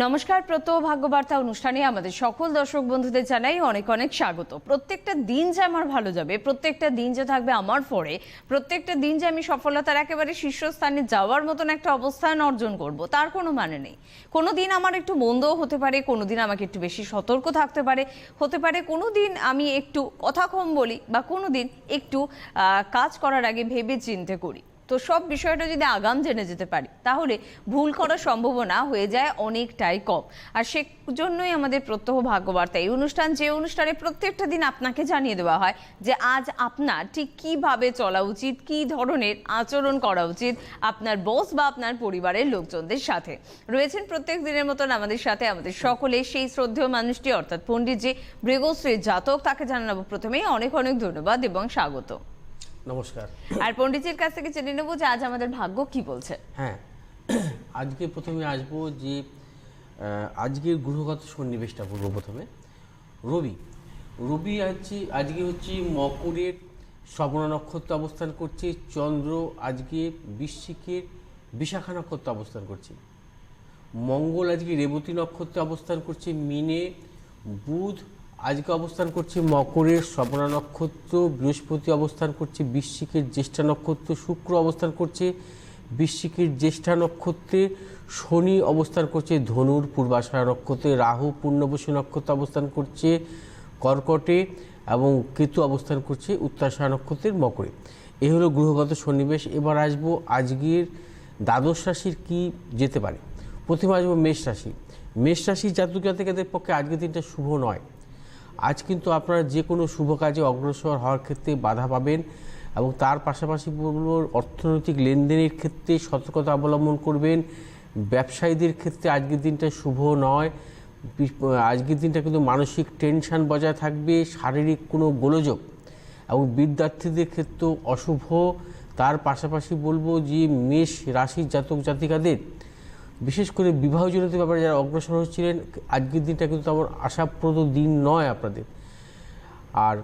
নমস্কার, প্রত্যহ ভাগ্যবার্তা অনুষ্ঠানে আমাদের সকল দর্শক বন্ধুদের জানাই অনেক অনেক স্বাগত। প্রত্যেকটা দিন যে আমার ভালো যাবে, প্রত্যেকটা দিন যে থাকবে আমার পরে, প্রত্যেকটা দিন যে আমি সফলতার একেবারে শীর্ষস্থানে যাওয়ার মতন একটা অবস্থান অর্জন করব, তার কোনো মানে নেই। কোনো দিন আমার একটু মন্দও হতে পারে, কোনো দিন আমাকে একটু বেশি সতর্ক থাকতে পারে, হতে পারে কোনো দিন আমি একটু কথা কম বলি, বা কোনো দিন একটু কাজ করার আগে ভেবে চিন্তে করি। তো সব বিষয়টা যদি আগাম জেনে যেতে পারি, তাহলে ভুল করার সম্ভাবনা হয়ে যায় অনেকটাই কম। আর সে জন্যই আমাদের প্রত্যহ ভাগ্যবার্তা এই অনুষ্ঠান, যে অনুষ্ঠানে প্রত্যেকটা দিন আপনাকে জানিয়ে দেওয়া হয় যে আজ আপনার ঠিক কিভাবে চলা উচিত, কি ধরনের আচরণ করা উচিত আপনার বস বা আপনার পরিবারের লোকজনদের সাথে। রয়েছেন প্রত্যেক দিনের মতন আমাদের সাথে আমাদের সকলে সেই শ্রদ্ধেয় মানুষটি, অর্থাৎ পণ্ডিতজি মৃগশ্রীর জাতক। তাকে জানাবো প্রথমেই অনেক অনেক ধন্যবাদ এবং স্বাগত। নমস্কার। আর পণ্ডিতজির কাছ থেকে জেনে নেব যে আজ আমাদের ভাগ্য কি বলছে। হ্যাঁ, আজকে প্রথমে আসবো যে আজকের গ্রহগত সন্নিবেশটা বলবো। প্রথমে রবি আজকে হচ্ছে মকরের শ্রবণা নক্ষত্র অবস্থান করছে। চন্দ্র আজকে বৃশ্চিকের বিশাখা নক্ষত্র অবস্থান করছে। মঙ্গল আজকে রেবতী নক্ষত্রে অবস্থান করছে মীনে। বুধ আজকে অবস্থান করছে মকরের শ্রবণা নক্ষত্র। বৃহস্পতি অবস্থান করছে বৃশ্চিকের জ্যেষ্ঠা নক্ষত্র। শুক্র অবস্থান করছে বৃশ্চিকের জ্যেষ্ঠা নক্ষত্রে। শনি অবস্থান করছে ধনুর পূর্বাষাঢ়া নক্ষত্রে। রাহু পূর্ণবসু নক্ষত্র অবস্থান করছে কর্কটে, এবং কেতু অবস্থান করছে উত্তরাষাঢ়া নক্ষত্রের মকরে। এই হলো গ্রহগত সন্নিবেশ। এবার আসবো আজকের দ্বাদশ রাশির কি যেতে পারে। প্রথমে আসবো মেষ রাশি। মেষ রাশির জাতক জাতিকাদের পক্ষে আজকের দিনটা শুভ নয়। আজ কিন্তু আপনারা যে কোনো শুভ কাজে অগ্রসর হওয়ার ক্ষেত্রে বাধা পাবেন, এবং তার পাশাপাশি বলব অর্থনৈতিক লেনদেনের ক্ষেত্রে সতর্কতা অবলম্বন করবেন। ব্যবসায়ীদের ক্ষেত্রে আজকের দিনটা শুভ নয়। আজকের দিনটা কিন্তু মানসিক টেনশন বজায় থাকবে, শারীরিক কোনো গোলযোগ, এবং বিদ্যার্থীদের ক্ষেত্রেও অশুভ। তার পাশাপাশি বলবো যে মেষ রাশির জাতক জাতিকাদের বিশেষ করে বিবাহজনিত ব্যাপারে যারা অগ্রসর হচ্ছিলেন, আজকের দিনটা কিন্তু তেমন আশাপ্রদ দিন নয় আপনাদের। আর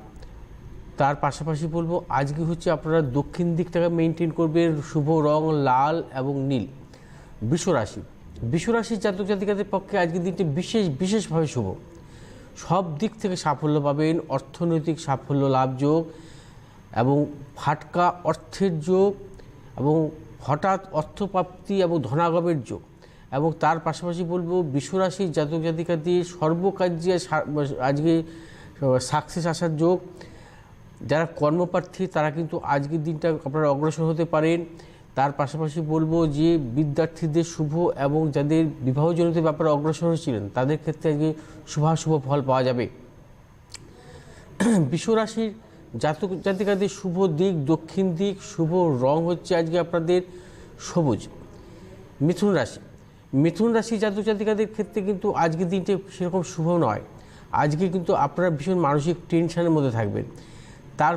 তার পাশাপাশি বলবো আজকে হচ্ছে আপনারা দক্ষিণ দিকটাকে মেনটেন করবেন। শুভ রং লাল এবং নীল। বৃষরাশির জাতক জাতিকাদের পক্ষে আজকের দিনটি বিশেষভাবে শুভ। সব দিক থেকে সাফল্য পাবেন। অর্থনৈতিক সাফল্য লাভ যোগ, এবং ফাটকা অর্থের যোগ, এবং হঠাৎ অর্থপ্রাপ্তি এবং ধনাগমের যোগ। এবং তার পাশাপাশি বলবো বৃষরাশির জাতক জাতিকাদের সর্বকার্যে আজকে সাকসেস আসার যোগ। যারা কর্মপ্রার্থী তারা কিন্তু আজকের দিনটা আপনারা অগ্রসর হতে পারেন। তার পাশাপাশি বলবো যে বিদ্যার্থীদের শুভ, এবং যাদের বিবাহজনিত ব্যাপারে অগ্রসর হয়েছিলেন তাদের ক্ষেত্রে আজকে শুভাশুভ ফল পাওয়া যাবে। বৃষরাশির জাতক জাতিকাদের শুভ দিক দক্ষিণ দিক। শুভ রং হচ্ছে আজকে আপনাদের সবুজ। মিথুন রাশি জাতক জাতিকাদের ক্ষেত্রে কিন্তু আজকের দিনটি সেরকম শুভ নয়। আজকে কিন্তু আপনারা ভীষণ মানসিক টেনশনের মধ্যে থাকবেন। তার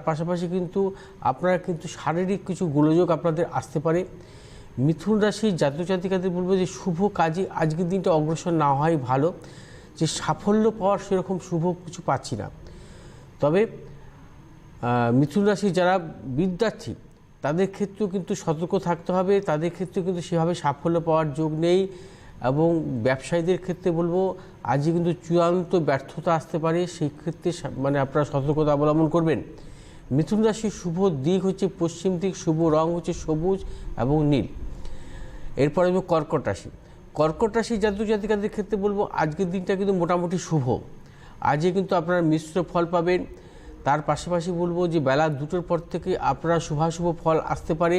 পাশাপাশি কিন্তু আপনারা কিন্তু শারীরিক কিছু গোলযোগ আপনাদের আসতে পারে। মিথুন রাশির জাতক জাতিকাদের বলবো যে শুভ কাজে আজকের দিনটা অগ্রসর না হয় ভালো। যে সাফল্য পাওয়ার সেরকম শুভ কিছু পাচ্ছি না। তবে মিথুন রাশির যারা বিদ্যার্থী তাদের ক্ষেত্রেও কিন্তু সতর্ক থাকতে হবে। তাদের ক্ষেত্রে কিন্তু সেভাবে সাফল্য পাওয়ার যোগ নেই। এবং ব্যবসায়ীদের ক্ষেত্রে বলবো আজকে কিন্তু চূড়ান্ত ব্যর্থতা আসতে পারে। সেই ক্ষেত্রে আপনারা সতর্কতা অবলম্বন করবেন। মিথুন রাশির শুভ দিক হচ্ছে পশ্চিম দিক। শুভ রং হচ্ছে সবুজ এবং নীল। এরপরে কর্কট রাশির জাতক জাতিকাদের ক্ষেত্রে বলবো আজকের দিনটা কিন্তু মোটামুটি শুভ। আজকে কিন্তু আপনারা মিশ্র ফল পাবেন। তার পাশাপাশি বলবো যে বেলা 2টোর পর থেকে আপনারা শুভাশুভ ফল আসতে পারে।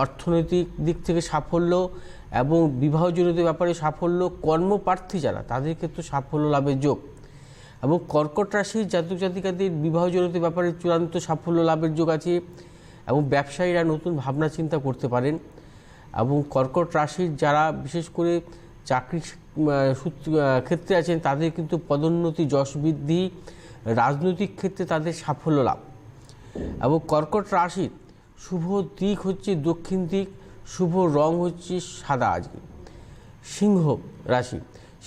অর্থনৈতিক দিক থেকে সাফল্য, এবং বিবাহজনিত ব্যাপারে সাফল্য। কর্মপ্রার্থী যারা তাদের ক্ষেত্রে সাফল্য লাভের যোগ, এবং কর্কট রাশির জাতক জাতিকাদের বিবাহজনিত ব্যাপারে চূড়ান্ত সাফল্য লাভের যোগ আছে। এবং ব্যবসায়ীরা নতুন ভাবনা চিন্তা করতে পারেন। এবং কর্কট রাশির যারা বিশেষ করে চাকরি ক্ষেত্রে আছেন তাদের কিন্তু পদোন্নতি, যশ বৃদ্ধি, রাজনৈতিক ক্ষেত্রে তাদের সাফল্য লাভ। এবং কর্কট রাশির শুভ দিক হচ্ছে দক্ষিণ দিক। শুভ রং হচ্ছে সাদা। আজকে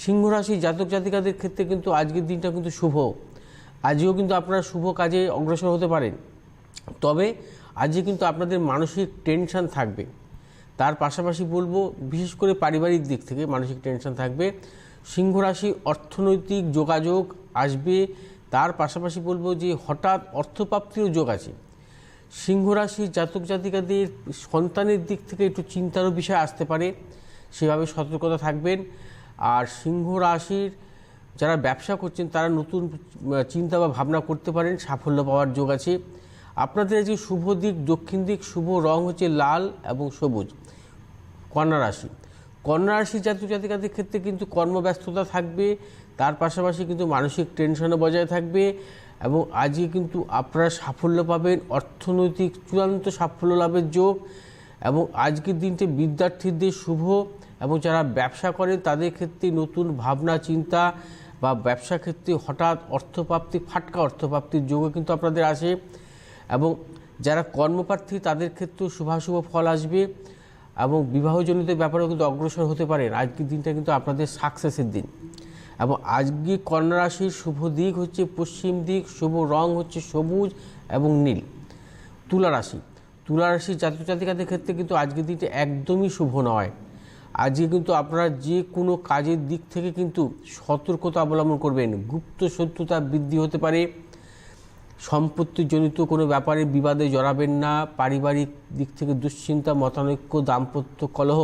সিংহ রাশি জাতক জাতিকাদের ক্ষেত্রে কিন্তু আজকের দিনটা কিন্তু শুভ। আজকেও কিন্তু আপনারা শুভ কাজে অগ্রসর হতে পারেন। তবে আজকে কিন্তু আপনাদের মানসিক টেনশন থাকবে। তার পাশাপাশি বলবো বিশেষ করে পারিবারিক দিক থেকে মানসিক টেনশন থাকবে। সিংহ রাশি অর্থনৈতিক যোগাযোগ আসবে, তার পাশাপাশি বলবো যে হঠাৎ অর্থপ্রাপ্তিরও যোগ আছে। সিংহ রাশির জাতক জাতিকাদের সন্তানের দিক থেকে একটু চিন্তারও বিষয় আসতে পারে, সেভাবে সতর্কতা থাকবেন। আর সিংহ রাশির যারা ব্যবসা করছেন তারা নতুন চিন্তা বা ভাবনা করতে পারেন, সাফল্য পাওয়ার যোগ আছে। আপনাদের যে শুভ দিক দক্ষিণ দিক, শুভ রং হচ্ছে লাল এবং সবুজ। কন্যা রাশি, কন্যা রাশির জাতক জাতিকাদের ক্ষেত্রে কিন্তু কর্মব্যস্ততা থাকবে, তার পাশাপাশি কিন্তু মানসিক টেনশনও বজায় থাকবে এবং আজকে কিন্তু আপনারা সাফল্য পাবেন, অর্থনৈতিক চূড়ান্ত সাফল্য লাভের যোগ। এবং আজকের দিনটি বিদ্যার্থীদের শুভ এবং যারা ব্যবসা করেন তাদের ক্ষেত্রে নতুন ভাবনা চিন্তা বা ব্যবসা ক্ষেত্রে হঠাৎ অর্থপ্রাপ্তি, ফাটকা অর্থপ্রাপ্তির যোগও কিন্তু আপনাদের আসে। এবং যারা কর্মপ্রার্থী তাদের ক্ষেত্রেও শুভাশুভ ফল আসবে এবং বিবাহজনিত ব্যাপারেও কিন্তু অগ্রসর হতে পারেন। আজকের দিনটা কিন্তু আপনাদের সাকসেসের দিন। এবং আজকে কন্যা রাশির শুভ দিক হচ্ছে পশ্চিম দিক, শুভ রং হচ্ছে সবুজ এবং নীল। তুলা রাশি, তুলা রাশির জাতক জাতিকাদের ক্ষেত্রে কিন্তু আজকের দিনটা একদমই শুভ নয়। আজকে কিন্তু আপনারা যে কোনো কাজের দিক থেকে কিন্তু সতর্কতা অবলম্বন করবেন। গুপ্ত শত্রুতা বৃদ্ধি হতে পারে, সম্পত্তিজনিত কোনো ব্যাপারে বিবাদে জড়াবেন না, পারিবারিক দিক থেকে দুশ্চিন্তা, মতানৈক্য, দাম্পত্য কলহ।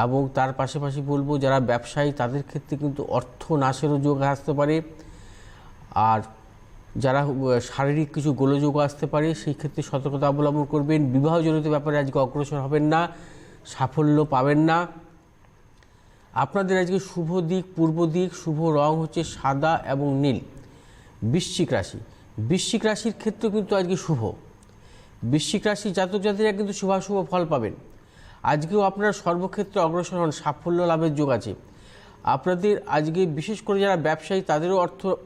এবং তার পাশাপাশি বলবো যারা ব্যবসায়ী তাদের ক্ষেত্রে কিন্তু অর্থ নাশেরও যোগ আসতে পারে। আর যারা শারীরিক কিছু গোলযোগ আসতে পারে সেই ক্ষেত্রে সতর্কতা অবলম্বন করবেন। বিবাহজনিত ব্যাপারে আজকে অগ্রসর হবেন না, সাফল্য পাবেন না। আপনাদের আজকে শুভ দিক পূর্ব দিক, শুভ রং হচ্ছে সাদা এবং নীল। বৃশ্চিক রাশি, বৃশ্চিক রাশির ক্ষেত্রে কিন্তু আজকে শুভ। বৃশ্চিক রাশির জাতক জাতিরা কিন্তু শুভাশুভ ফল পাবেন। আজকেও আপনারা সর্বক্ষেত্রে অগ্রসর হন, সাফল্য লাভের যোগ আছে। আপনাদের আজকে বিশেষ করে যারা ব্যবসায়ী তাদেরও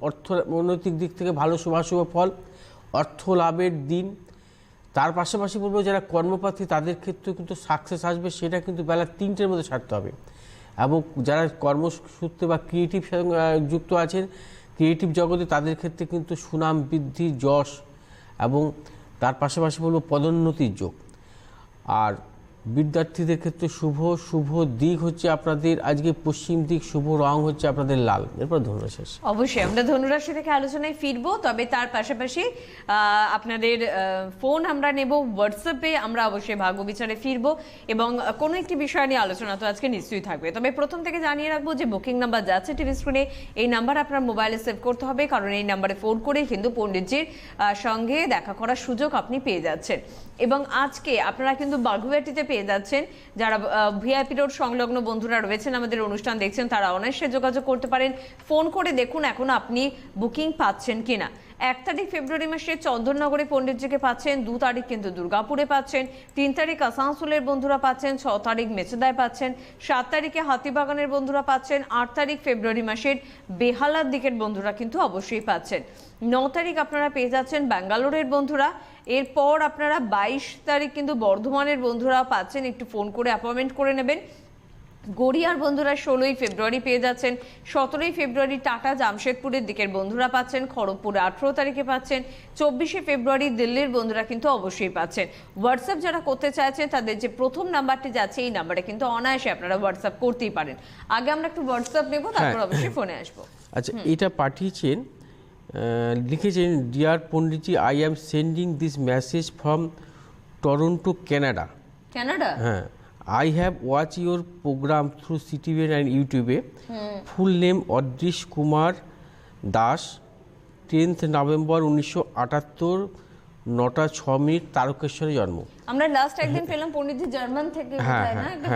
অর্থনৈতিক দিক থেকে ভালো শুভাশুভ ফল, অর্থ লাভের দিন। তার পাশাপাশি বলবো যারা কর্মপ্রার্থী তাদের ক্ষেত্রেও কিন্তু সাকসেস আসবে, সেটা কিন্তু বেলা 3টের মধ্যে ছাড়তে হবে। এবং যারা কর্মসূত্রে বা ক্রিয়েটিভ যুক্ত আছেন, ক্রিয়েটিভ জগতে তাদের ক্ষেত্রে কিন্তু সুনাম বৃদ্ধি, যশ এবং তার পাশাপাশি বলবো পদোন্নতির যোগ। আর বিদ্যার্থীদের ক্ষেত্রে শুভ দিক হচ্ছে আপনাদের আজকে পশ্চিম দিক, শুভ রং হচ্ছে আপনাদের লাল। এরপর ধনুরাশি। অবশ্যই আমরা ধনুরাশি থেকে আলোচনায় ফিরবো, তবে তার পাশাপাশি আপনাদের ফোন আমরা নেব, হোয়াটসঅ্যাপে আমরা অবশ্যই ভাগ্য বিচারে ফিরবো এবং কোনো একটি বিষয় নিয়ে আলোচনা তো আজকে নিশ্চয়ই থাকবে। তবে প্রথম থেকে জানিয়ে রাখবো যে বুকিং নাম্বার যাচ্ছে টিভি স্ক্রিনে, এই নাম্বার আপনার মোবাইলে সেভ করতে হবে, কারণ এই নাম্বারে ফোন করে কিন্তু পণ্ডিতজির সঙ্গে দেখা করার সুযোগ আপনি পেয়ে যাচ্ছেন। এবং আজকে আপনারা কিন্তু বাগুইআটিতে পেয়ে যাচ্ছেন, যারা ভিআইপি রোড সংলগ্ন বন্ধুরা রয়েছেন আমাদের অনুষ্ঠান দেখছেন তারা অনায়াসে যোগাযোগ করতে পারেন। ফোন করে দেখুন এখন আপনি বুকিং পাচ্ছেন কিনা। 1 তারিখ ফেব্রুয়ারি মাসে চন্দননগরে পণ্ডিতজিকে পাচ্ছেন, 2 তারিখ কিন্তু দুর্গাপুরে পাচ্ছেন, 3 তারিখ আসানসোলের বন্ধুরা পাচ্ছেন, 6 তারিখ মেচেদায় পাচ্ছেন, 7 তারিখে হাতিবাগানের বন্ধুরা পাচ্ছেন, 8 তারিখ ফেব্রুয়ারি মাসের বেহালার দিকের বন্ধুরা কিন্তু অবশ্যই পাচ্ছেন, 9 তারিখ আপনারা পেয়ে যাচ্ছেন ব্যাঙ্গালোরের বন্ধুরা। এরপর আপনারা 22 তারিখ কিন্তু বর্ধমানের বন্ধুরা পাচ্ছেন, একটু ফোন করে অ্যাপয়েন্টমেন্ট করে নেবেন। গড়িয়ার বন্ধুরা 16ই ফেব্রুয়ারি পেয়ে যাচ্ছেন, 17ই ফেব্রুয়ারি টাটা জামশেদপুরের দিকের বন্ধুরা পাচ্ছেন, খড়গপুরে 18 তারিখে পাচ্ছেন, 24শে ফেব্রুয়ারি দিল্লির বন্ধুরা কিন্তু অবশ্যই পাচ্ছেন। হোয়াটসঅ্যাপ যারা করতে চাইছেন তাদের যে প্রথম নাম্বারটি যাচ্ছে এই নাম্বারে কিন্তু অনায়াসে আপনারা হোয়াটসঅ্যাপ করতেই পারেন। আগে আমরা একটু হোয়াটসঅ্যাপ নেব, তারপর অবশ্যই ফোনে আসবো। আচ্ছা, এটা পাঠিয়েছেন, লিখেছেন dear Panditji, I am sending this message from Toronto, Canada. Canada? হ্যাঁ। I have watched your program through CTVN and YouTube. Full name Odrish Kumar Das, 10th November 1978, 9টা 6 minute, তারকেশ্বরে জন্ম। আমরা লাস্ট একদিন পেলাম পণ্ডিতজি জার্মান থেকে, কোথায় না একটা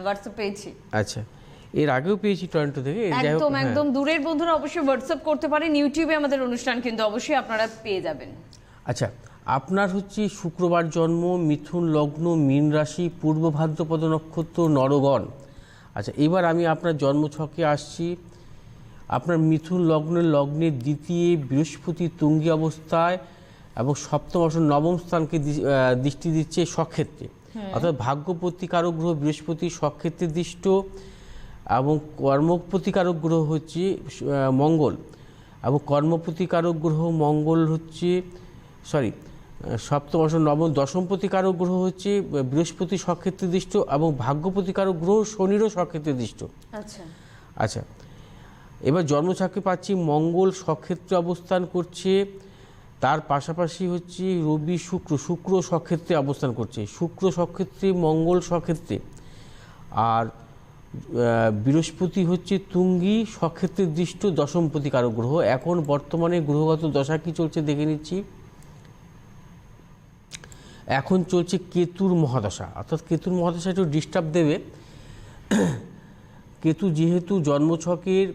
হোয়াটসঅ্যাপ পেয়েছি। আচ্ছা, এর আগেও পেয়েছি টরন্টো থেকে। একদম দূরের বন্ধুরা অবশ্যই হোয়াটসঅ্যাপ করতে পারেন। ইউটিউবে আমাদের অনুষ্ঠান কিন্তু অবশ্যই আপনারা পেয়ে যাবেন। আচ্ছা, আপনার হচ্ছে শুক্রবার জন্ম, মিথুন লগ্ন, মীন রাশি, পূর্ব ভাদ্রপদ নক্ষত্র, নরগণ। আচ্ছা, এবার আমি আপনার জন্মছকে আসছি। আপনার মিথুন লগ্নের দ্বিতীয় বৃহস্পতি তুঙ্গী অবস্থায় এবং সপ্তম অবস্থা নবম স্থানকে দৃষ্টি দিচ্ছে স্বক্ষেত্রে, অর্থাৎ ভাগ্যপ্রতিকারক গ্রহ বৃহস্পতি স্বক্ষেত্রে দৃষ্ট এবং কর্মপ্রতিকারক গ্রহ হচ্ছে মঙ্গল, এবং কর্মপ্রতিকারক গ্রহ মঙ্গল হচ্ছে সপ্তম অষ্টম নবম দশমপতি কারক গ্রহ হচ্ছে বৃহস্পতি স্বক্ষেত্রে দৃষ্ট এবং ভাগ্যপতি কারক গ্রহ শনিরও স্বক্ষেত্রে দৃষ্ট। আচ্ছা আচ্ছা, এবার জন্মছকে পাচ্ছি মঙ্গল স্বক্ষেত্রে অবস্থান করছে, তার পাশাপাশি হচ্ছে রবি শুক্র স্বক্ষেত্রে অবস্থান করছে, শুক্র স্বক্ষেত্রে মঙ্গল স্বক্ষেত্রে, আর বৃহস্পতি হচ্ছে তুঙ্গি স্বক্ষেত্রে দৃষ্ট দশমপতি কারক গ্রহ। এখন বর্তমানে গ্রহগত দশা কি চলছে দেখে নিচ্ছি। এখন চলছে কেতুর মহাদশা, অর্থাৎ কেতুর মহাদশা একটু ডিস্টার্ব দেবে। কেতু যেহেতু জন্মছকের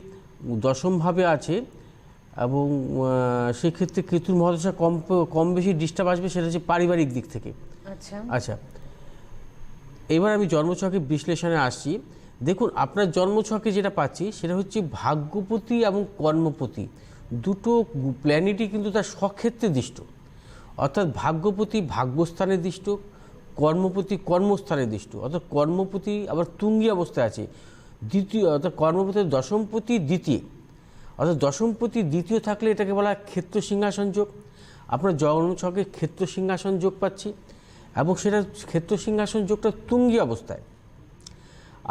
দশমভাবে আছে এবং সেক্ষেত্রে কেতুর মহাদশা কম বেশি ডিস্টার্ব আসবে, সেটা হচ্ছে পারিবারিক দিক থেকে। আচ্ছা আচ্ছা, এবার আমি জন্মছকের বিশ্লেষণে আসছি। দেখুন, আপনার জন্মছকে যেটা পাচ্ছি সেটা হচ্ছে ভাগ্যপতি এবং কর্মপতি দুটো প্ল্যানেটই কিন্তু তার স্বক্ষেত্রে দৃষ্ট, অর্থাৎ ভাগ্যপতি ভাগ্যস্থানে দৃষ্ট, কর্মপতি কর্মস্থানে দৃষ্ট। অর্থাৎ কর্মপতি আবার তুঙ্গি অবস্থায় আছে দ্বিতীয়, অর্থাৎ কর্মপতি দশমপতি দ্বিতীয়, অর্থাৎ দশমপতি দ্বিতীয় থাকলে এটাকে বলা হয় ক্ষেত্র সিংহাসন যোগ। আপনার জন্মছকে ক্ষেত্র সিংহাসন যোগ পাচ্ছি এবং সেটা ক্ষেত্র সিংহাসন যোগটা তুঙ্গি অবস্থায়।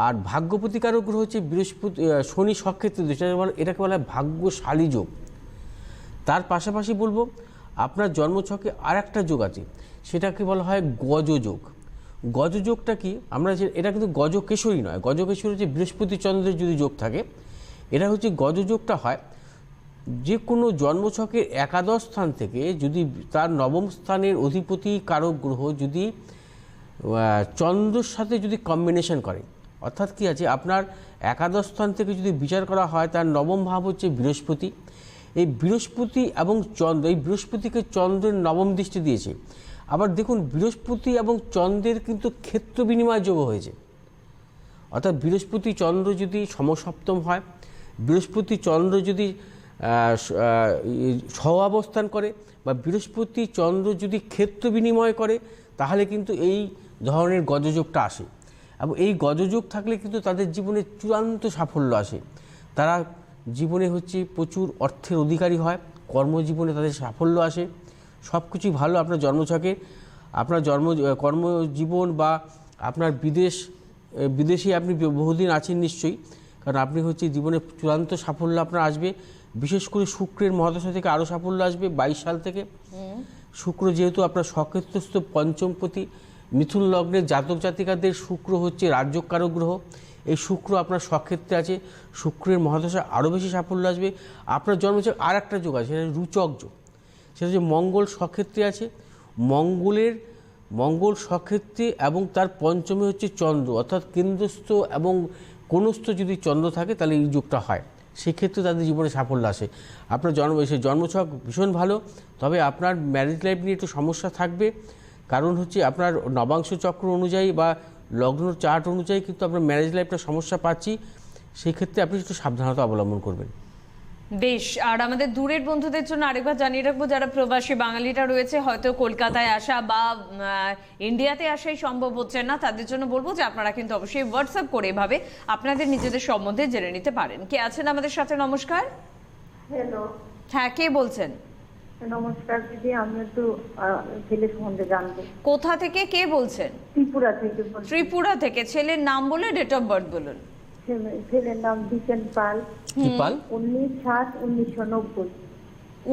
আর ভাগ্যপতি কারক গ্রহ হচ্ছে বৃহস্পতি শনি স্বক্ষেত্রে দৃষ্ট, এটাকে বলা হয় ভাগ্যশালী যোগ। তার পাশাপাশি বলবো আপনার জন্মছকে আর একটা যোগ আছে, সেটাকে বলা হয় গজযোগ। গজযোগটা কি, আমরা এটা কিন্তু গজকেশরী নয়, গজকেশরী হচ্ছে বৃহস্পতি চন্দ্রের যদি যোগ থাকে, এটা হচ্ছে গজযোগটা হয় যে কোনো জন্মছকের একাদশ স্থান থেকে যদি তার নবম স্থানের অধিপতি কারক গ্রহ যদি চন্দ্রের সাথে যদি কম্বিনেশন করে, অর্থাৎ কি আছে আপনার একাদশ স্থান থেকে যদি বিচার করা হয় তার নবম ভাব হচ্ছে বৃহস্পতি, এই বৃহস্পতি এবং চন্দ্র, এই বৃহস্পতিকে চন্দ্রের নবম দৃষ্টি দিয়েছে। আবার দেখুন বৃহস্পতি এবং চন্দ্রের কিন্তু ক্ষেত্র বিনিময় যোগ হয়েছে, অর্থাৎ বৃহস্পতি চন্দ্র যদি সমসপ্তম হয়, বৃহস্পতি চন্দ্র যদি সহাবস্থান করে বা বৃহস্পতি চন্দ্র যদি ক্ষেত্র বিনিময় করে, তাহলে কিন্তু এই ধরনের গজযোগটা আসে। এবং এই গজযোগ থাকলে কিন্তু তাদের জীবনে চূড়ান্ত সাফল্য আসে, তারা জীবনে হচ্ছে প্রচুর অর্থের অধিকারী হয়, কর্মজীবনে তাদের সাফল্য আসে, সব কিছুই ভালো আপনার জন্মছকে। আপনার কর্মজীবন বা আপনার বিদেশে আপনি বহুদিন আছেন নিশ্চয়ই, কারণ আপনি হচ্ছে জীবনে চূড়ান্ত সাফল্য আপনার আসবে। বিশেষ করে শুক্রের মহাদশা থেকে আরও সাফল্য আসবে 22 সাল থেকে। শুক্র যেহেতু আপনার স্বক্ষেত্রস্থ পঞ্চমপতি, মিথুন লগ্নের জাতক জাতিকাদের শুক্র হচ্ছে রাজ্যকারক গ্রহ, এই শুক্র আপনার স্বক্ষেত্রে আছে, শুক্রের মহাদশা আরও বেশি সাফল্য আসবে। আপনার জন্মছক আর একটা যোগ আছে, সেটা রুচক যোগ, সেটা হচ্ছে মঙ্গল স্বক্ষেত্রে আছে, মঙ্গল স্বক্ষেত্রে এবং তার পঞ্চমে হচ্ছে চন্দ্র, অর্থাৎ কেন্দ্রস্থ এবং কোণস্থ যদি চন্দ্র থাকে তাহলে এই যোগটা হয়, সেক্ষেত্রে তাদের জীবনে সাফল্য আসে। আপনার জন্মছক ভীষণ ভালো, তবে আপনার ম্যারেজ লাইফ নিয়ে একটু সমস্যা থাকবে, কারণ হচ্ছে আপনার নবাংশ চক্র অনুযায়ী বা লগ্ন চার্ট অনুযায়ী কিন্তু আপনার ম্যারেজ লাইফটা সমস্যা পাচ্ছি, সেই ক্ষেত্রে আপনি একটু সাবধানতা অবলম্বন করবেন। বেশ, আর আমাদের দূরের বন্ধুদের জন্য আরেকবার জানিয়ে রাখবো, যারা প্রবাসী বাঙালিরা রয়েছে, হয়তো কলকাতায় আসা বা ইন্ডিয়াতে আসাই সম্ভব হচ্ছে না, তাদের জন্য বলবো যে আপনারা কিন্তু অবশ্যই হোয়াটসঅ্যাপ করে এভাবে আপনাদের নিজেদের সম্বন্ধে জেনে নিতে পারেন। কে আছেন আমাদের সাথে? নমস্কার। হ্যালো, হ্যাঁ, কে বলছেন? নমস্কার দিদি, আমি একটু ছেলে সম্বন্ধে জানবো। কোথা থেকে কে বলছেন? ত্রিপুরা থেকে বলছি। ত্রিপুরা থেকে। ছেলের নাম বলে ডেট অফ বার্থ বলুন। ছেলের নাম বিকেন পাল। কি পাল? 19/7/1990।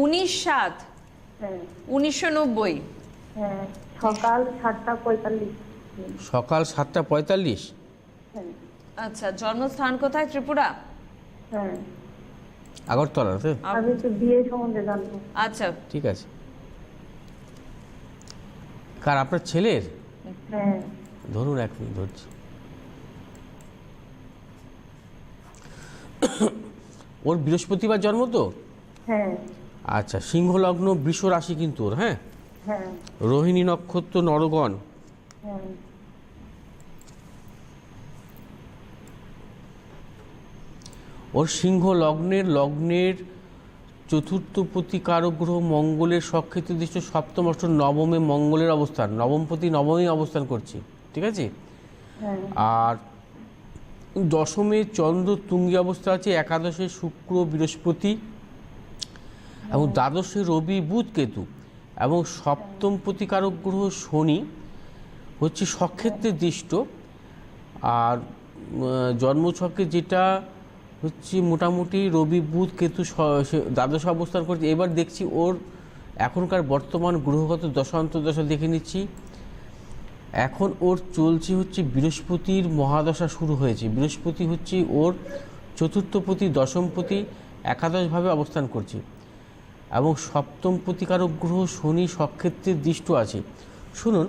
19/7 হ্যাঁ 1990। হ্যাঁ, সকাল 7:45। সকাল 7:45। হ্যাঁ আচ্ছা, জন্মস্থান কোথায়? ত্রিপুরা। হ্যাঁ, আগরতলাতে। আমি একটু বিয়ে সম্বন্ধে জানবো। আচ্ছা, ঠিক আছে। কার, আপনার ছেলের? হ্যাঁ ধরুন 1 মিনিট ধরছি। ওর বৃহস্পতিবার জন্ম তো? হ্যাঁ আচ্ছা, সিংহ লগ্ন বৃষ রাশি কিন্তু ওর। হ্যাঁ, হ্যাঁ রোহিণী নক্ষত্র নরগণ। হ্যাঁ ওর সিংহ লগ্নের চতুর্থপতি কারক গ্রহ মঙ্গলের স্বক্ষেত্রে দৃষ্ট সপ্তম অষ্টম নবমে মঙ্গলের অবস্থান, নবমপতি নবমে অবস্থান করছে, ঠিক আছে। হ্যাঁ আর দশমে চন্দ্র তুঙ্গি অবস্থা আছে, একাদশে শুক্র বৃহস্পতি এবং দ্বাদশে রবি বুধ কেতু, এবং সপ্তম প্রতিকারক গ্রহ শনি হচ্ছে সক্ষেত্রে দৃষ্ট। আর জন্মছকে যেটা হচ্ছে মোটামুটি রবি বুধ কেতু দ্বাদশ অবস্থান করছে। এবার দেখছি ওর এখনকার বর্তমান গ্রহগত দশা অন্তর্দশা দেখে নিচ্ছি। এখন ওর চলছে হচ্ছে বৃহস্পতির মহাদশা শুরু হয়েছে। বৃহস্পতি হচ্ছে ওর চতুর্থপতি, দশমপতি, একাদশভাবে অবস্থান করছে এবং সপ্তম প্রতিকারক গ্রহ শনি সক্ষেত্রে দৃষ্ট আছে। শুনুন,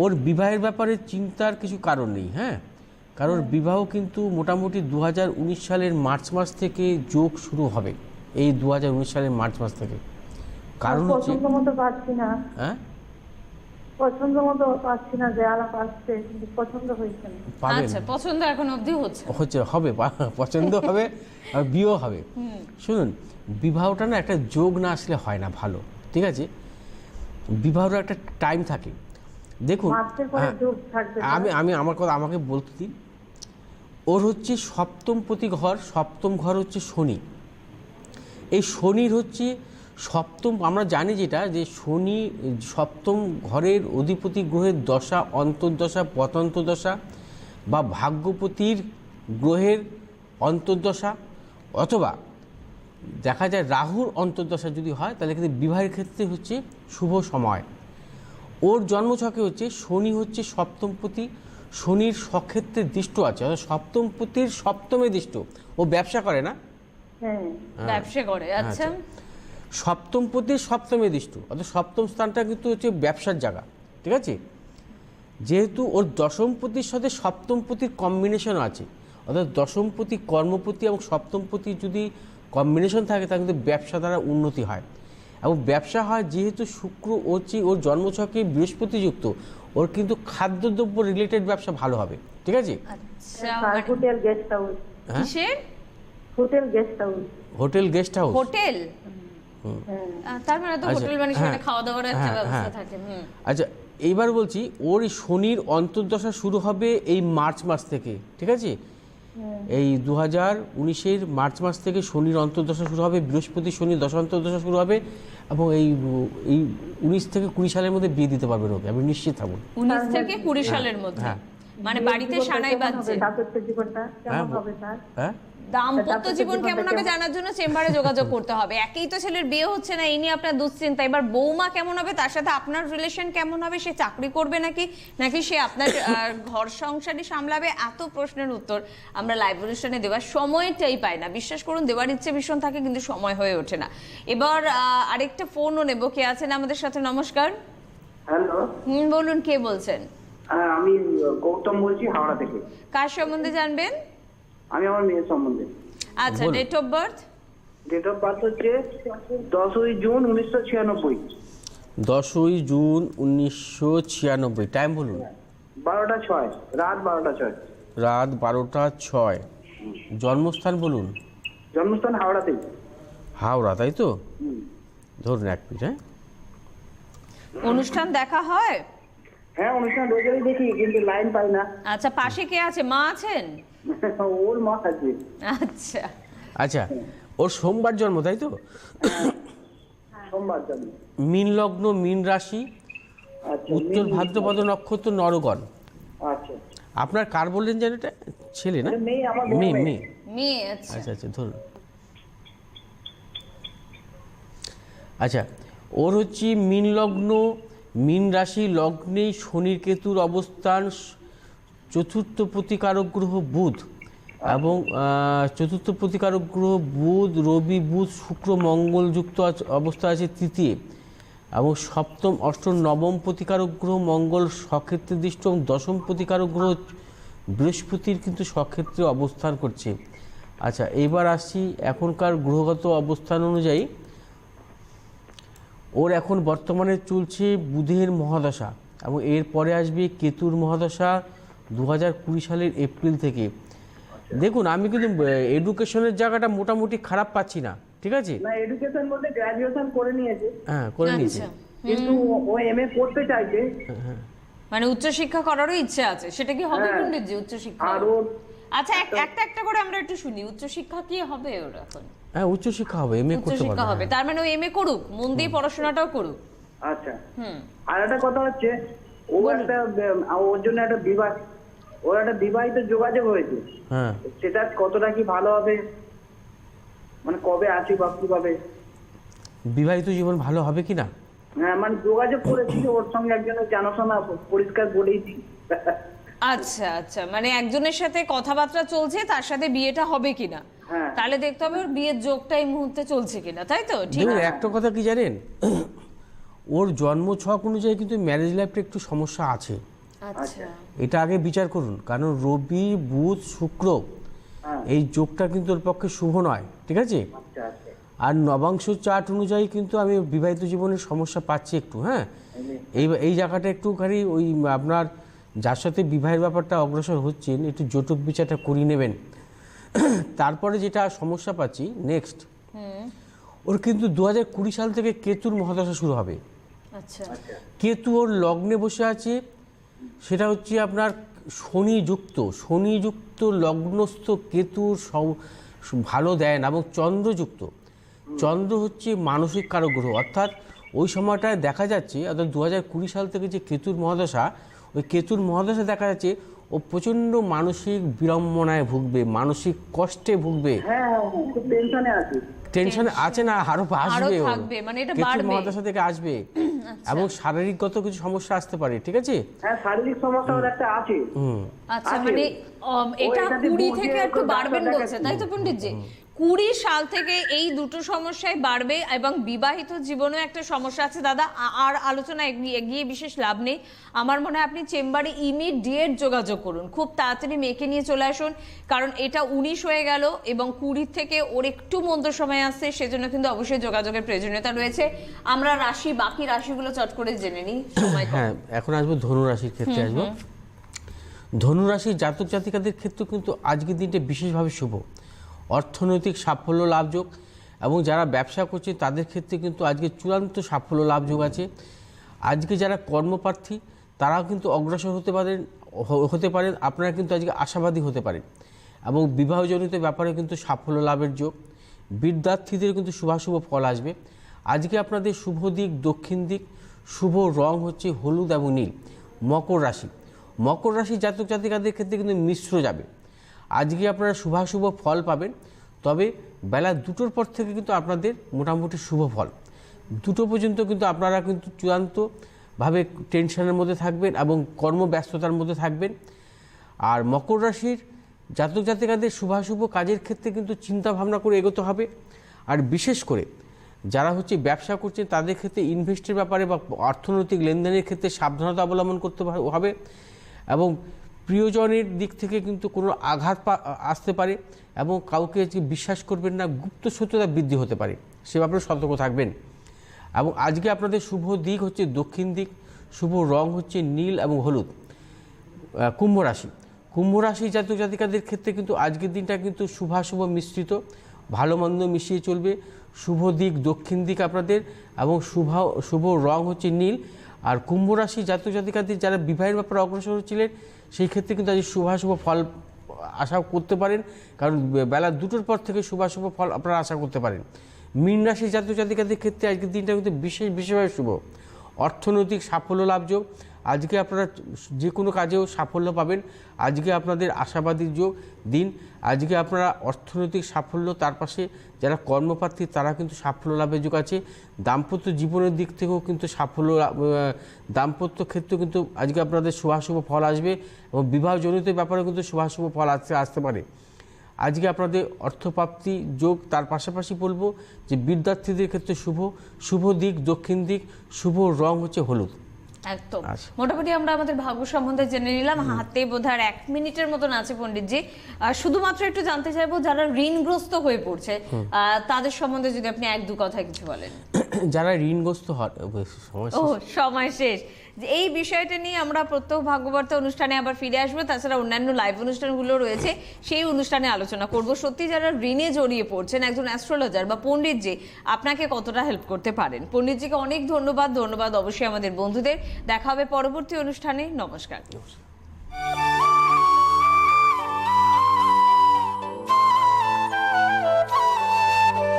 ওর বিবাহের ব্যাপারে চিন্তার কিছু কারণ নেই। হ্যাঁ, কারণ বিবাহ কিন্তু মোটামুটি 2019 সালের মার্চ মাস থেকে যোগ শুরু হবে। এই 2019 সালের মার্চ মাস থেকে। কারণ হচ্ছে পছন্দ মতো পাচ্ছি না। হ্যাঁ, পছন্দ মতো পাচ্ছি না, যে আলাপ আসছে কিন্তু পছন্দ হয়েছে না। পাবেন, আচ্ছা, পছন্দ এখন অবধি হচ্ছে। হবে, পছন্দ হবে আর বিয়েও হবে। শুনুন, বিবাহটা না একটা যোগ না আসলে হয় না ভালো, ঠিক আছে? বিবাহের একটা টাইম থাকে। দেখুন, মাসের পরে যোগ থাকবে। আমি আমার কথা আমাকে বলতে দিন। ওর হচ্ছে সপ্তম প্রতি ঘর, সপ্তম ঘর হচ্ছে শনি। এই শনির হচ্ছে সপ্তম, আমরা জানি যেটা যে শনি সপ্তম ঘরের অধিপতি গ্রহের দশা, অন্তর্দশা, পতন্তদশা বা ভাগ্যপতির গ্রহের অন্তর্দশা অথবা দেখা যায় রাহুর অন্তর্দশা যদি হয়, তাহলে কিন্তু বিবাহের ক্ষেত্রে হচ্ছে শুভ সময়। ওর জন্মছকে হচ্ছে শনি হচ্ছে সপ্তমপতি, শনির সক্ষেত্রে দৃষ্ট আছে, অর্থাৎ সপ্তমপতির সপ্তমে দৃষ্ট। ও ব্যবসা করে না? হ্যাঁ, ব্যবসা করে। আচ্ছা, সপ্তমপতির সপ্তমে দৃষ্ট, অর্থাৎ সপ্তম স্থানটা কিন্তু হচ্ছে ব্যবসার জায়গা, ঠিক আছে? যেহেতু ওর দশমপতির সাথে সপ্তমপতির কম্বিনেশন আছে, অর্থাৎ দশমপতি কর্মপতি এবং সপ্তমপতি যদি কম্বিনেশন থাকে, তাহলে কিন্তু ব্যবসা দ্বারা উন্নতি হয়। এবং ব্যবসা হয় যেহেতু শুক্র হচ্ছে ওর জন্মছকে বৃহস্পতিযুক্ত, ওর কিন্তু খাদ্যদ্রব্য রিলেটেড ব্যবসা ভালো হবে, ঠিক আছে? আচ্ছা, আর হোটেল গেস্ট হাউস। কিসের hotel guest house. Hotel guest house. Hotel? তার মানে তো হোটেল মানে সেখানে খাওয়া দাওয়ার একটা ব্যবস্থা থাকে। আচ্ছা, এইবার বলছি, ওর এই শনির অন্তর্দশা শুরু হবে এই মার্চ মাস থেকে, ঠিক আছে? এই 2019-এর মার্চ মাস থেকে শনির অন্তর্দশা শুরু হবে, বৃহস্পতি শনি দশা অন্তর্দশা শুরু হবে এবং এই 19 থেকে 20 সালের মধ্যে বিয়ে দিতে পারবেন ওকে, আমি নিশ্চিত থাকুন। 19 থেকে 20 সালের মধ্যে, মানে বাড়িতে সানাই বাজছে। দাম্পত্য জীবনটা কেমন হবে তার? হ্যাঁ, দাম্পত্য জীবন কেমন হবে জানার জন্য চেম্বারে যোগাযোগ করতে হবে। একই তো ছেলের বিয়ে হচ্ছে না, এই নিয়ে আপনার দুশ্চিন্তা। এবার বৌমা কেমন হবে, তার সাথে আপনার রিলেশন কেমন হবে, সে চাকরি করবে নাকি সে আপনার ঘর সংসারই সামলাবে, এত প্রশ্নের উত্তর আমরা লাইভ অনুষ্ঠানে দেওয়ার সময়টাই পাই না। বিশ্বাস করুন, দেওয়ার ইচ্ছে ভীষণ থাকে কিন্তু সময় হয়ে ওঠে না। এবার আরেকটা ফোনও নেব। কে আছেন আমাদের সাথে? নমস্কার। হ্যালো, বলুন, কে বলছেন? আমি গৌতম বলছি, হাওড়া থেকে। কার সম্বন্ধে জানবেন? আমি আমার মেয়ের সম্বন্ধে। আচ্ছা, date of birth? Date of birth হচ্ছে 10ই জুন 1996। 10ই জুন 1996। টাইম বলুন। 12টা 6, রাত 12টা 6। রাত 12টা 6। জন্মস্থান বলুন। জন্মস্থান হাওড়াতেই। হাওড়া, তাই তো? ধরুন এক মিনিট। হ্যাঁ, অনুষ্ঠান দেখা হয়? হ্যাঁ, অনুষ্ঠান রোজই দেখি কিন্তু লাইন পাই না। আচ্ছা, পাশে কে আছে? মা আছেন? ওর মা আছে। আচ্ছা আচ্ছা, ওর সোমবার জন্ম, তাই তো? সোমবার জন্ম। মীন লগ্ন, মীন রাশি, আচ্ছা, উত্তর ভাদ্রপদ নক্ষত্র, নরগণ। আচ্ছা, আপনার কার বললেন যেন? এটা ছেলে না? মেয়ে, আমার মেয়ে। মেয়ে। মেয়ে। আচ্ছা, আচ্ছা আচ্ছা, ধরুন। আচ্ছা, ওর হচ্ছে মীন লগ্ন, মীন রাশি, লগ্নেই শনির কেতুর অবস্থান, চতুর্থ প্রতিকারক গ্রহ বুধ এবং চতুর্থ প্রতিকারক গ্রহ বুধ, রবি বুধ শুক্র মঙ্গল যুক্ত অবস্থা আছে তৃতীয়, এবং সপ্তম অষ্টম নবম প্রতিকারক গ্রহ মঙ্গল সক্ষেত্রে দৃষ্ট এবং দশম প্রতিকারক গ্রহ বৃহস্পতির কিন্তু সক্ষেত্রে অবস্থান করছে। আচ্ছা, এবার আসছি এখনকার গ্রহগত অবস্থান অনুযায়ী ওর এখন বর্তমানে চলছে বুধের মহাদশা এবং এর পরে আসবে কেতুর মহাদশা 2020 সালের এপ্রিল থেকে। দেখুন, আমি কিন্তু এডুকেশনের জায়গাটা মোটামুটি খারাপ পাচ্ছি না, ঠিক আছে? না, এডুকেশন বলতে গ্র্যাজুয়েশন করে নিয়েছে। হ্যাঁ, করে নিয়েছে, কিন্তু ও এমএ পড়তে চাইছে। মানে উচ্চশিক্ষা করারও ইচ্ছে আছে, সেটা কি হবে পণ্ডিতজি? উচ্চশিক্ষা? আর ওর আচ্ছা, একটা করে আমরা একটু শুনি। উচ্চশিক্ষা কি হবে ওর এখন? হ্যাঁ, উচ্চশিক্ষা হবে, এমএ করতে উচ্চশিক্ষা পারবে। হবে, তার মানে ও এমএ করুক, মন দিয়ে পড়াশোনাটাও করুক। আচ্ছা। আর একটা কথা হচ্ছে, ওর জন্য ওর একটা বিবাহিত যোগাযোগ হয়েছে। হ্যাঁ, সেটা কতটা কি ভালো হবে, মানে কবে আসি বা কিভাবে? বিবাহিত জীবন ভালো হবে কি না? হ্যাঁ, মানে যোগাযোগ করেছি ওর সঙ্গে, একজনের জানাশোনা পরিষ্কার বলেইছি। আচ্ছা আচ্ছা, মানে একজনের সাথে কথাবার্তা চলছে, তার সাথে বিয়েটা হবে কিনা, হ্যাঁ। তাহলে দেখতে হবে ওর বিয়ের যোগটা এই মুহূর্তে চলছে কিনা, তাই তো? ঠিক দেখুন, একটা কথা কি জানেন, ওর জন্ম ছক অনুযায়ী কিন্তু ম্যারেজ লাইফটা একটু সমস্যা আছে। আচ্ছা এটা আগে বিচার করুন, কারণ রবি বুধ শুক্র এই যোগটা কিন্তু ওর পক্ষে শুভ নয়, ঠিক আছে? আচ্ছা আচ্ছা। আর নবাংশ চার্ট অনুযায়ী কিন্তু আমি বিবাহিত জীবনের সমস্যা পাচ্ছি একটু। হ্যাঁ, এই জায়গাটা একটুখানি ওই আপনার যার সাথে বিবাহের ব্যাপারটা অগ্রসর হচ্ছেন একটু জটক বিচারটা করিয়ে নেবেন। তারপরে যেটা সমস্যা পাচ্ছি নেক্সট, ওর কিন্তু 2020 সাল থেকে কেতুর মহাদশা শুরু হবে। আচ্ছা কেতু ওর লগ্নে বসে আছে, সেটা হচ্ছে আপনার শনিযুক্ত লগ্নস্থ কেতুর ভালো দেয় না, এবং চন্দ্র হচ্ছে মানসিক কারক গ্রহ। অর্থাৎ ওই সময়টায় দেখা যাচ্ছে, অর্থাৎ 2020 সাল থেকে যে কেতুর মহাদশা, ওই কেতুর মহাদশা দেখা যাচ্ছে ও প্রচণ্ড মানসিক বিড়ম্বনায় ভুগবে, মানসিক কষ্টে ভুগবে। টেনশনে আছে না, আরো আসবে, থাকবে, মানে এটা কেতুর বাড়বে। মহাদশা থেকে আসবে, এবং শারীরিকগত কিছু সমস্যা আসতে পারে, ঠিক আছে? হ্যাঁ, শারীরিক সমস্যা ওর একটা আছে। আচ্ছা, মানে এটা 20 থেকে একটু বাড়বেন বলছে, তাই তো পণ্ডিতজি? 20 সাল থেকে এই দুটো সমস্যায় বাড়বে, এবং বিবাহিত জীবনেও একটা সমস্যা আছে। দাদা, আর আলোচনা এগিয়ে বিশেষ লাভ নেই। আমার মনে হয় আপনি চেম্বারে ইমিডিয়েট যোগাযোগ করুন, খুব তাড়াতাড়ি মেয়েকে নিয়ে চলে আসুন, কারণ এটা 19 হয়ে গেল এবং 20 থেকে ওর একটু মন্দ সময় আসছে, সেজন্য কিন্তু অবশ্যই যোগাযোগের প্রয়োজনীয়তা রয়েছে। আমরা বাকি রাশিগুলো চট করে জেনে নিই, সময় কম। হ্যাঁ, এখন আসবো ধনু রাশির ক্ষেত্রে আসবো। ধনু রাশির জাতক জাতিকাদের ক্ষেত্রে কিন্তু আজকের দিনটা বিশেষভাবে শুভ। অর্থনৈতিক সাফল্য লাভযোগ, এবং যারা ব্যবসা করছে তাদের ক্ষেত্রে কিন্তু আজকে চূড়ান্ত সাফল্য লাভযোগ আছে। আজকে যারা কর্মপ্রার্থী তারাও কিন্তু অগ্রসর হতে পারেন, আপনারা কিন্তু আজকে আশাবাদী হতে পারেন, এবং বিবাহজনিত ব্যাপারে কিন্তু সাফল্য লাভের যোগ। বিদ্যার্থীদের কিন্তু শুভাশুভ ফল আসবে। আজকে আপনাদের শুভ দিক দক্ষিণ দিক, শুভ রং হচ্ছে হলুদ এবং নীল। মকর রাশি জাতক জাতিকাদের ক্ষেত্রে কিন্তু মিশ্র যাবে। আজকে আপনারা শুভাশুভ ফল পাবেন, তবে বেলা 2টোর পর থেকে কিন্তু আপনাদের মোটামুটি শুভ ফল। 2টো পর্যন্ত কিন্তু আপনারা কিন্তু চূড়ান্তভাবে টেনশনের মধ্যে থাকবেন এবং কর্মব্যস্ততার মধ্যে থাকবেন। আর মকর রাশির জাতক জাতিকাদের শুভাশুভ কাজের ক্ষেত্রে কিন্তু চিন্তা ভাবনা করে এগোতে হবে। আর বিশেষ করে যারা হচ্ছে ব্যবসা করছে তাদের ক্ষেত্রে ইনভেস্টের ব্যাপারে বা অর্থনৈতিক লেনদেনের ক্ষেত্রে সাবধানতা অবলম্বন করতে হবে, এবং প্রিয়জনের দিক থেকে কিন্তু কোনো আঘাত আসতে পারে, এবং কাউকে বিশ্বাস করবেন না, গুপ্ত সত্যতা বৃদ্ধি হতে পারে, সে ব্যাপারে সতর্ক থাকবেন। এবং আজকে আপনাদের শুভ দিক হচ্ছে দক্ষিণ দিক, শুভ রং হচ্ছে নীল এবং হলুদ। কুম্ভ রাশি জাতক জাতিকাদের ক্ষেত্রে কিন্তু আজকের দিনটা কিন্তু শুভাশুভ মিশ্রিত, ভালো মন্দ মিশিয়ে চলবে। শুভ দিক দক্ষিণ দিক আপনাদের, এবং শুভ রং হচ্ছে নীল। আর কুম্ভ রাশি জাতক জাতিকাদের যারা বিবাহের ব্যাপারে অগ্রসর হচ্ছিলেন সেই ক্ষেত্রে কিন্তু আজ শুভাশুভ ফল আশা করতে পারেন, কারণ বেলা 2টোর পর থেকে শুভাশুভ ফল আপনারা আশা করতে পারেন। মীন রাশি জাতক জাতিকাদের ক্ষেত্রে আজকের দিনটা কিন্তু বিশেষভাবে শুভ। অর্থনৈতিক সাফল্য লাভযোগ, আজকে আপনারা যে কোনো কাজেও সাফল্য পাবেন। আজকে আপনাদের আশাবাদী দিন। আজকে আপনারা অর্থনৈতিক সাফল্য, তার পাশে যারা কর্মপ্রার্থী তারা কিন্তু সাফল্য লাভের যোগ আছে। দাম্পত্য জীবনের দিক থেকেও কিন্তু দাম্পত্য ক্ষেত্রেও কিন্তু আজকে আপনাদের শুভাশুভ ফল আসবে, এবং বিবাহজনিত ব্যাপারে কিন্তু শুভাশুভ ফল আসতে পারে। আজকে আপনাদের অর্থপ্রাপ্তি যোগ, তার পাশাপাশি বলবো যে বিদ্যার্থীদের ক্ষেত্রে শুভ দিক দক্ষিণ দিক, শুভ রং হচ্ছে হলুদ। একদম, মোটামুটি আমরা আমাদের ভাগ্য সম্বন্ধে জেনে নিলাম। হাতে বোধহয় 1 মিনিটের মতন আছে পণ্ডিতজি। শুধুমাত্র একটু জানতে চাইবো, যারা ঋণগ্রস্ত হয়ে পড়ছে তাদের সম্বন্ধে যদি আপনি 1-2 কথা কিছু বলেন। যারা ঋণগ্রস্ত সময় শেষ। এই বিষয়টা নিয়ে আমরা প্রত্যহ ভাগ্যবার্তা অনুষ্ঠানে আবার ফিরে আসবো, তাছাড়া অন্যান্য লাইভ অনুষ্ঠানগুলো রয়েছে, সেই অনুষ্ঠানে আলোচনা করব। সত্যি যারা ঋণে জড়িয়ে পড়ছেন, একজন অ্যাস্ট্রোলজার বা পণ্ডিতজি আপনাকে কতটা হেল্প করতে পারেন। পণ্ডিতজিকে অনেক ধন্যবাদ অবশ্যই আমাদের বন্ধুদের। দেখা হবে পরবর্তী অনুষ্ঠানে। নমস্কার।